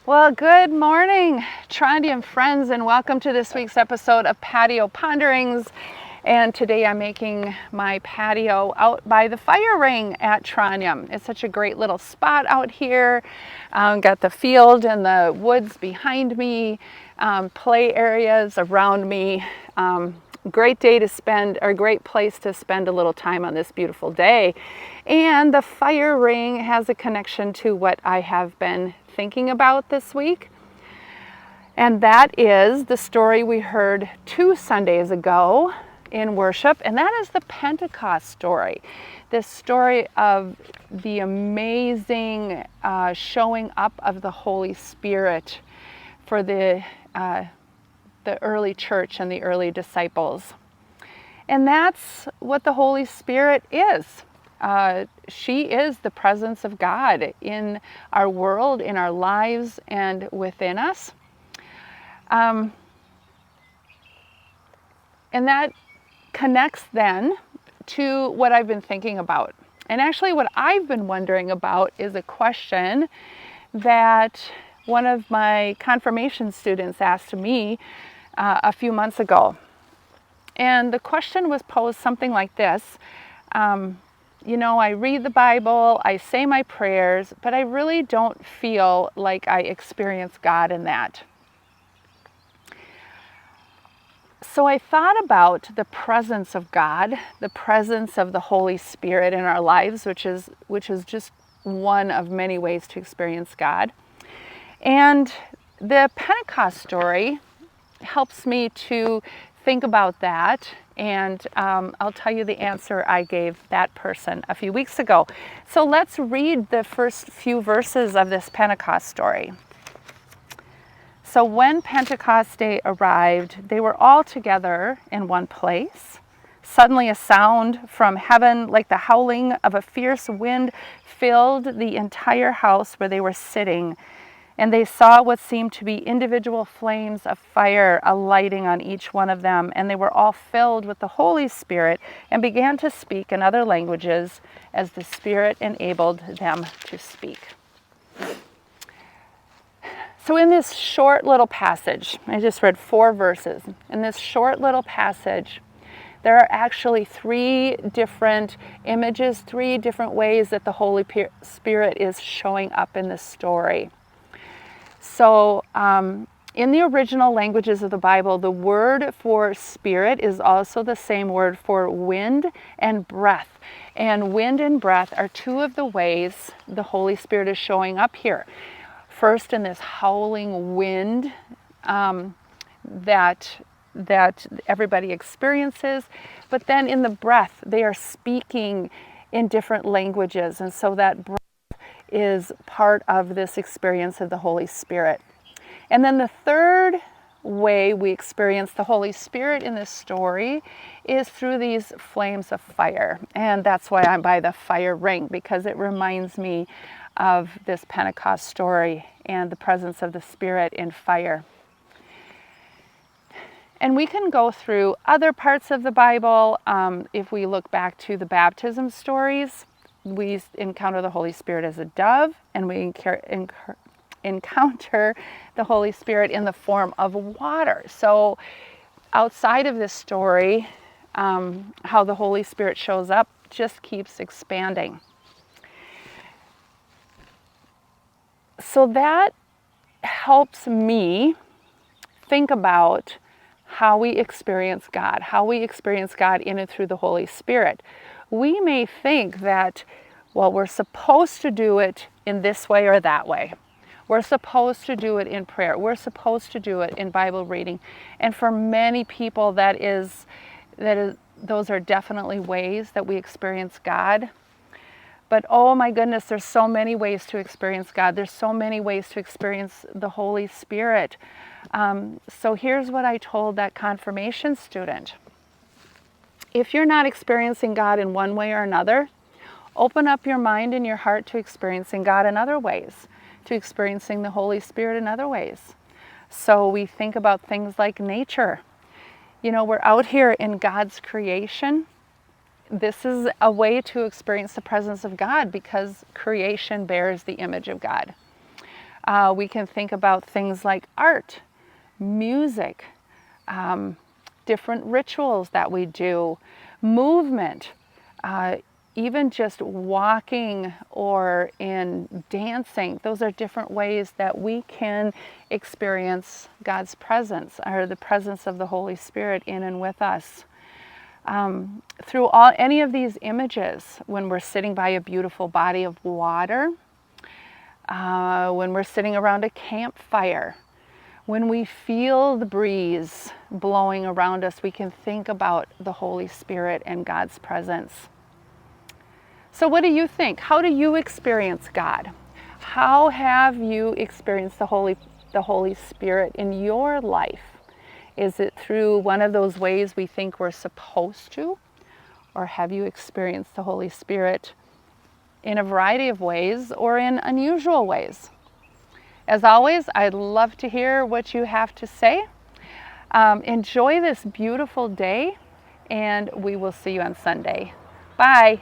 Well, good morning, Trondium friends, and welcome to this week's episode of Patio Ponderings. And today I'm making my patio out by the fire ring at Trondium. It's such a great little spot out here. Got the field and the woods behind me, play areas around me. Great day to spend, or great place to spend a little time on this beautiful day. And the fire ring has a connection to what I have been thinking about this week. And that is the story we heard 2 Sundays ago in worship, and that is the Pentecost story. This story of the amazing showing up of the Holy Spirit for the early church and the early disciples. And that's what the Holy Spirit is. She is the presence of God in our world, in our lives, and within us. And that connects then to what I've been thinking about. And actually what I've been wondering about is a question that one of my confirmation students asked me a few months ago. And the question was posed something like this. I read the Bible, I say my prayers, but I really don't feel like I experience God in that. So I thought about the presence of God, the presence of the Holy Spirit in our lives, which is just one of many ways to experience God. And the Pentecost story helps me to think about that, and I'll tell you the answer I gave that person a few weeks ago. So let's read the first few verses of this Pentecost story. So when Pentecost Day arrived, they were all together in one place. Suddenly a sound from heaven, like the howling of a fierce wind, filled the entire house where they were sitting. And they saw what seemed to be individual flames of fire alighting on each one of them. And they were all filled with the Holy Spirit and began to speak in other languages as the Spirit enabled them to speak. So in this short little passage, I just read 4 verses. In this short little passage, there are actually 3 different images, 3 different ways that the Holy Spirit is showing up in this story. So in the original languages of the Bible, the word for spirit is also the same word for wind and breath. And wind and breath are 2 of the ways the Holy Spirit is showing up here. First, in this howling wind that everybody experiences, but then in the breath, they are speaking in different languages, and so that breath is part of this experience of the Holy Spirit. And then the third way we experience the Holy Spirit in this story is through these flames of fire. And that's why I'm by the fire ring, because it reminds me of this Pentecost story and the presence of the Spirit in fire. And we can go through other parts of the Bible. If we look back to the baptism stories, we encounter the Holy Spirit as a dove, and we encounter the Holy Spirit in the form of water. So outside of this story, how the Holy Spirit shows up just keeps expanding. So that helps me think about how we experience God in and through the Holy Spirit. We may think that, well, we're supposed to do it in this way or that way. We're supposed to do it in prayer. We're supposed to do it in Bible reading. And for many people, those are definitely ways that we experience God. But oh my goodness, there's so many ways to experience God. There's so many ways to experience the Holy Spirit. So here's what I told that confirmation student. If you're not experiencing God in one way or another, open up your mind and your heart to experiencing God in other ways, to experiencing the Holy Spirit in other ways. So we think about things like nature. We're out here in God's creation. This is a way to experience the presence of God because creation bears the image of God. We can think about things like art, music, different rituals that we do, movement, even just walking or in dancing. Those are different ways that we can experience God's presence, or the presence of the Holy Spirit in and with us. Through any of these images, when we're sitting by a beautiful body of water, when we're sitting around a campfire, when we feel the breeze blowing around us, we can think about the Holy Spirit and God's presence. So what do you think? How do you experience God? How have you experienced the Holy Spirit in your life? Is it through one of those ways we think we're supposed to? Or have you experienced the Holy Spirit in a variety of ways or in unusual ways? As always, I'd love to hear what you have to say. Enjoy this beautiful day, and we will see you on Sunday. Bye.